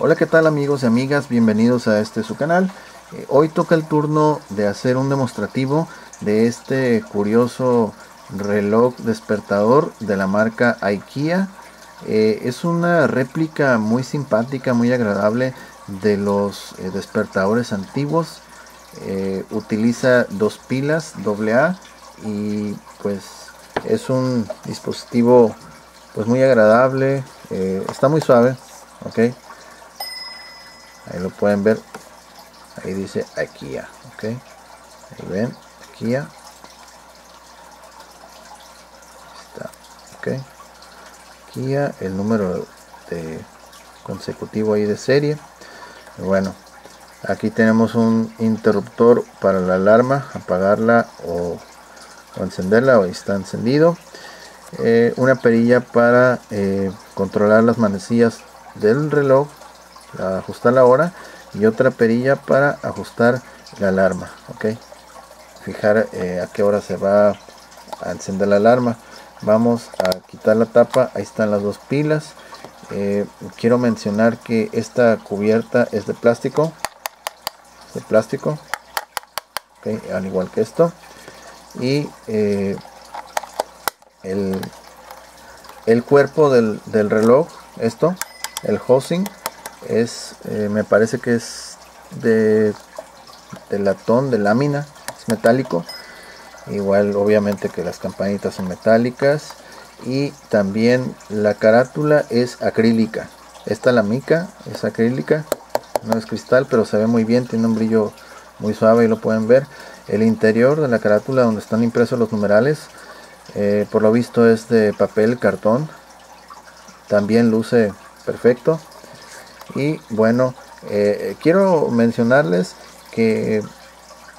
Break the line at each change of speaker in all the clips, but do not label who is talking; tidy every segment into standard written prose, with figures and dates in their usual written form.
Hola, ¿qué tal amigos y amigas? Bienvenidos a su canal. Hoy toca el turno de hacer un demostrativo de este curioso reloj despertador de la marca IKEA. Es una réplica muy simpática, muy agradable de los despertadores antiguos. Utiliza dos pilas AA y pues es un dispositivo pues muy agradable. Está muy suave, ok. Ahí lo pueden ver, ahí dice IKEA, ok, ahí ven, IKEA, está, ok, IKEA, el número de consecutivo ahí de serie. Y bueno, aquí tenemos un interruptor para la alarma, apagarla o encenderla, o está encendido. Una perilla para controlar las manecillas del reloj, ajustar la hora, y otra perilla para ajustar la alarma, ok. Fijar a qué hora se va a encender la alarma. Vamos a quitar la tapa, ahí están las dos pilas. Quiero mencionar que esta cubierta es de plástico, okay, al igual que esto. Y el cuerpo del reloj, el housing, me parece que es de latón, de lámina, es metálico. Igual obviamente que las campanitas son metálicas, y también la carátula es acrílica. Esta la mica es acrílica, no es cristal, pero se ve muy bien, tiene un brillo muy suave y lo pueden ver. El interior de la carátula, donde están impresos los numerales, por lo visto es de papel cartón, también luce perfecto. Y bueno, quiero mencionarles que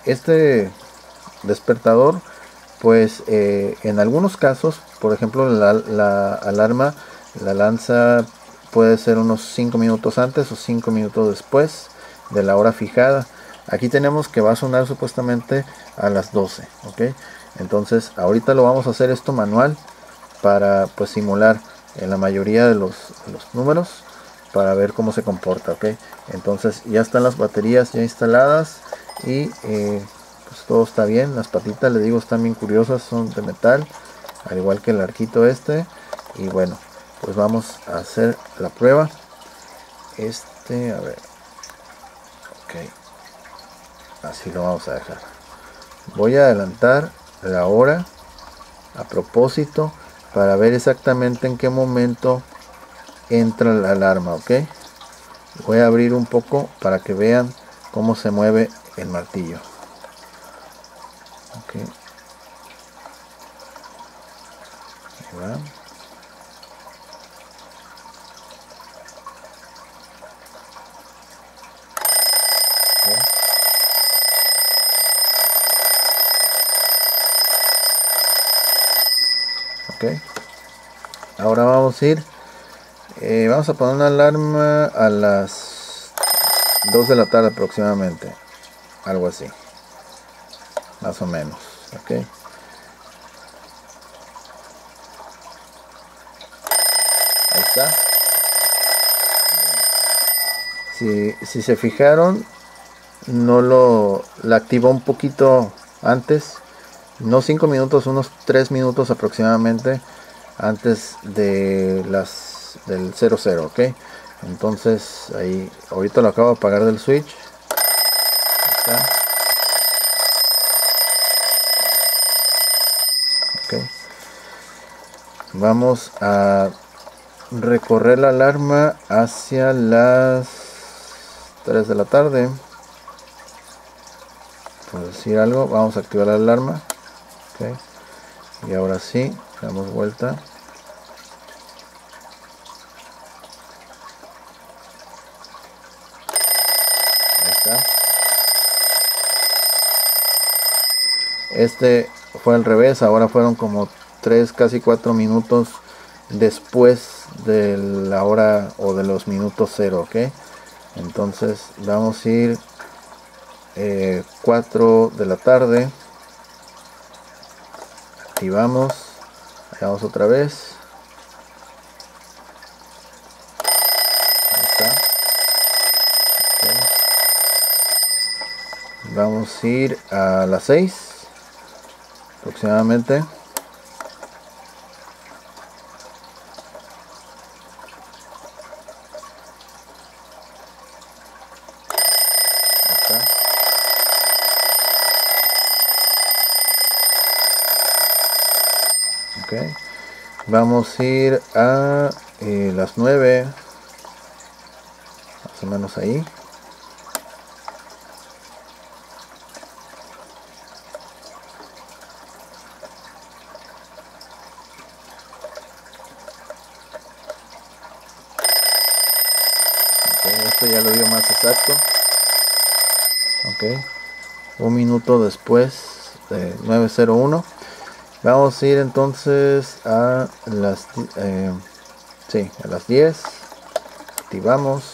este despertador, pues en algunos casos, por ejemplo la alarma la lanza, puede ser unos 5 minutos antes o 5 minutos después de la hora fijada. Aquí tenemos que va a sonar supuestamente a las 12, ok. Entonces ahorita lo vamos a hacer esto manual para pues simular en la mayoría de los números, para ver cómo se comporta, ok. Entonces ya están las baterías ya instaladas, y pues todo está bien. Las patitas, le digo, están bien curiosas, son de metal, al igual que el arquito este. Y bueno, pues vamos a hacer la prueba. A ver, ok, así lo vamos a dejar. Voy a adelantar la hora a propósito, para ver exactamente en qué momento entra la alarma, ok. Voy a abrir un poco para que vean cómo se mueve el martillo, ok. Ahí va. Ok, ahora vamos a ir, vamos a poner una alarma a las 2 de la tarde aproximadamente, algo así, más o menos, ok. Ahí está. Si se fijaron, no la activó un poquito antes, no 5 minutos, unos 3 minutos aproximadamente antes de del 00, ok. Entonces ahí, ahorita lo acabo de apagar del switch. Ahí está. Okay. Vamos a recorrer la alarma hacia las 3 de la tarde, por decir algo. Vamos a activar la alarma, okay. Y ahora sí, damos vuelta. Ahí está. Este fue al revés, ahora fueron como 3, casi 4 minutos después de la hora o de los minutos 0, ok. Entonces vamos a ir 4 de la tarde, activamos, vamos otra vez, ahí está. Vamos a ir a las 6 aproximadamente. Okay. Vamos a ir a las 9, más o menos ahí. Okay, esto ya lo dio más exacto. Ok, un minuto después de 9:01. Vamos a ir entonces a las a las 10. Activamos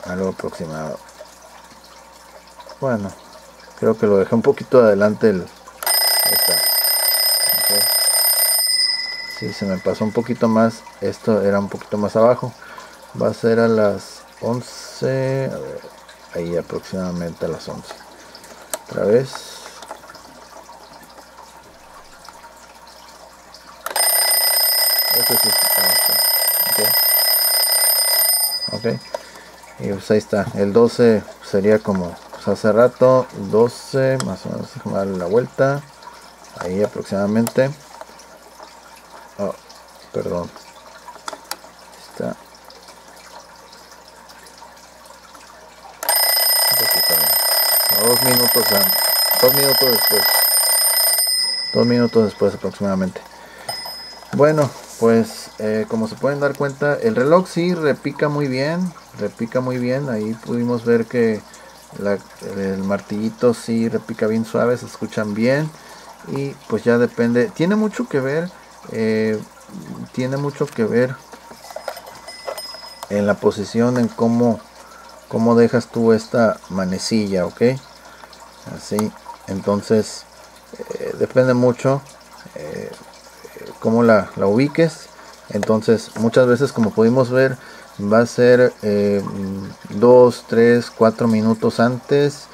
algo aproximado. Bueno, creo que lo dejé un poquito adelante okay. Sí, se me pasó un poquito más. Esto era un poquito más abajo. Va a ser a las 11. A ver, ahí aproximadamente a las 11. Otra vez. Este sí está. Ok. Y pues ahí está. El 12 sería como pues hace rato. 12 más o menos. Déjame darle la vuelta. Ahí aproximadamente. Oh, perdón. Está. Un poquito. No, 2 minutos. 2 minutos después. 2 minutos después aproximadamente. Bueno, pues como se pueden dar cuenta, el reloj sí repica muy bien. Ahí pudimos ver que el martillito sí repica bien suave, se escuchan bien. Y pues ya depende, tiene mucho que ver en la posición, en cómo dejas tú esta manecilla, ok, así. Entonces depende mucho cómo la ubiques. Entonces muchas veces, como pudimos ver, va a ser 2, 3, 4 minutos antes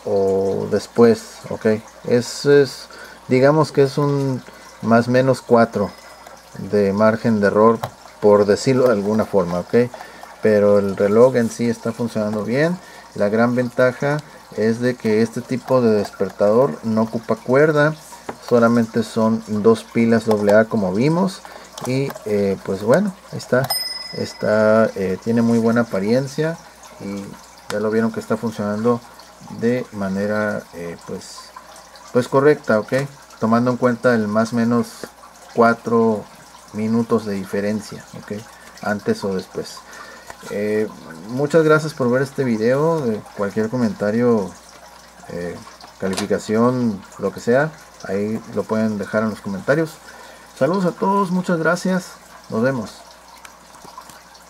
o después, ok. Eso es, digamos que es un más o menos 4 de margen de error, por decirlo de alguna forma, ok. Pero el reloj en sí está funcionando bien. La gran ventaja es de que este tipo de despertador no ocupa cuerda, solamente son 2 pilas AA como vimos. Y pues bueno, está tiene muy buena apariencia y ya lo vieron que está funcionando de manera pues correcta, ok, tomando en cuenta el más o menos 4 minutos de diferencia, ok, antes o después. Muchas gracias por ver este video. Cualquier comentario, calificación, lo que sea, ahí lo pueden dejar en los comentarios. Saludos a todos, muchas gracias, nos vemos.